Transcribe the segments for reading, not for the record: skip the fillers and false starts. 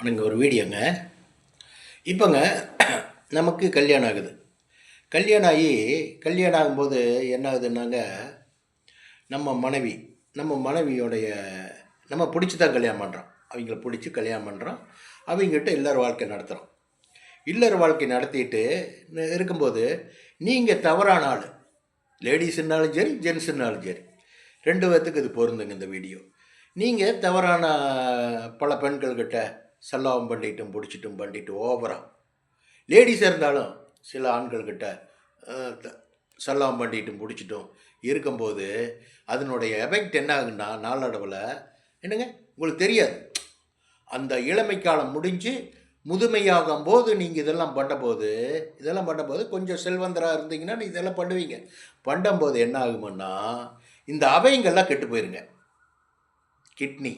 எனக்கு ஒரு வீடியோங்க. இப்போங்க நமக்கு கல்யாணம் ஆகுது. கல்யாணம் ஆகி கல்யாணம் ஆகும்போது என்ன ஆகுதுன்னாங்க, நம்ம மனைவியோடைய நம்ம பிடிச்சி தான் கல்யாணம் பண்ணுறோம். அவங்கள பிடிச்சி கல்யாணம் பண்ணுறோம். அவங்ககிட்ட இல்லற வாழ்க்கை நடத்துகிறோம். இல்லற வாழ்க்கை நடத்திட்டு இருக்கும்போது, நீங்கள் தவறான ஆள். லேடீஸுன்னாலும் சரி, ஜென்ஸுன்னாலும் சரி. 2 பேத்துக்கு இது பொருந்துங்க இந்த வீடியோ. நீங்கள் தவறான பல பெண்கள்கிட்ட சல்லாபம் பண்ணிட்டும் பிடிச்சிட்டும் பண்ணிட்டு ஓவரா லேடிஸாக இருந்தாலும் சில ஆண்கள்கிட்ட சல்லாபம் பண்ணிட்டும் பிடிச்சிட்டும் இருக்கும்போது அதனுடைய எஃபெக்ட் என்ன ஆகுன்னா நாளடைவில் என்னங்க உங்களுக்கு தெரியாது. அந்த இளமை காலம் முடிஞ்சு முதுமையாகும் போது நீங்கள் இதெல்லாம் பண்ணும்போது கொஞ்சம் செல்வந்தராக இருந்தீங்கன்னா இதெல்லாம் பண்ணுவீங்க. பண்ணும்போது என்ன ஆகுமுன்னா இந்த அவைங்கள்லாம் கெட்டு போயிருங்க. கிட்னி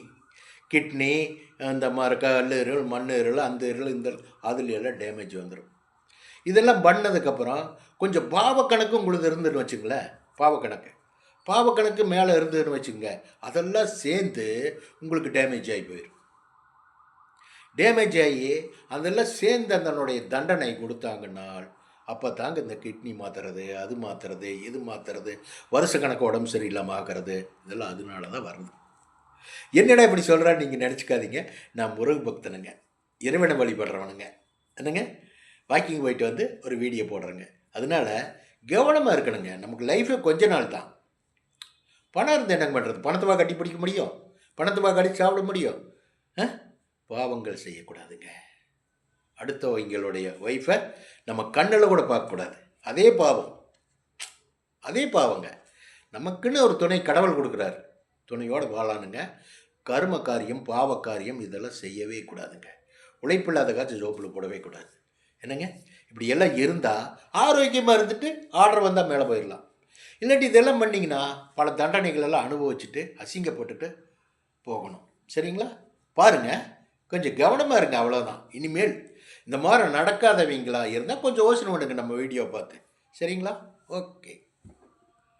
இந்த மாதிரி கல்லீரல், மண்ணீரல், அந்த இருள் இந்த அதில் எல்லாம் டேமேஜ் வந்துடும். இதெல்லாம் பண்ணதுக்கப்புறம் கொஞ்சம் பாவக்கணக்கு உங்களுக்கு இருந்துன்னு வச்சுங்களேன். பாவக்கணக்கு மேலே இருந்ததுன்னு வச்சுங்க, அதெல்லாம் சேர்ந்து உங்களுக்கு டேமேஜ் ஆகி போயிடும். டேமேஜ் ஆகி அதெல்லாம் சேர்ந்து அதனுடைய தண்டனை கொடுத்தாங்கன்னால் அப்போ தாங்க இந்த கிட்னி மாற்றுறது, அது மாற்றுறது, இது மாற்றுறது, வருஷ கணக்கு உடம்பு சரியில்லாமல் ஆகிறது, இதெல்லாம் அதனால தான் வருது. என்னடா இப்படி சொல்கிறான்னு நீங்கள் நினச்சிக்காதீங்க. நான் முருக பக்தனுங்க, இறைவனை வழிபடுறவனுங்க. என்னங்க வாக்கிங் போயிட்டு வந்து ஒரு வீடியோ போடுறேங்க. அதனால் கவனமாக இருக்கணுங்க. நமக்கு லைஃபே கொஞ்ச நாள் தான். பணம் இருந்து என்னங்க பண்ணுறது? பணத்தை கட்டி பிடிக்க முடியும்? பணத்தை கட்டி சாப்பிட முடியும்? பாவங்கள் செய்யக்கூடாதுங்க. அடுத்தவங்களுடைய ஒய்ஃபை நம்ம கண்ணில் கூட பார்க்கக்கூடாது. அதே பாவங்க. நமக்குன்னு ஒரு துணை கடவுள் கொடுக்குறாரு, துணையோடு வாழானுங்க. கர்ம காரியம், பாவ காரியம் இதெல்லாம் செய்யவே கூடாதுங்க. உழைப்பில்லாத காய்ச்சி ஜோப்பில் போடவே கூடாது. என்னங்க இப்படி எல்லாம் இருந்தால் ஆரோக்கியமாக இருந்துட்டு ஆர்டர் வந்தால் மேலே போயிடலாம். இல்லாட்டி இதெல்லாம் பண்ணிங்கன்னா பல தண்டனைகள் எல்லாம் அனுபவிச்சுட்டு அசிங்கப்பட்டுட்டு போகணும். சரிங்களா? பாருங்கள், கொஞ்சம் கவனமாக இருங்க. அவ்வளோதான். இனிமேல் இந்த மாதிரி நடக்காதவங்களா இருந்தால் கொஞ்சம் யோசனை பண்ணுங்க நம்ம வீடியோ பார்த்து. சரிங்களா? ஓகே.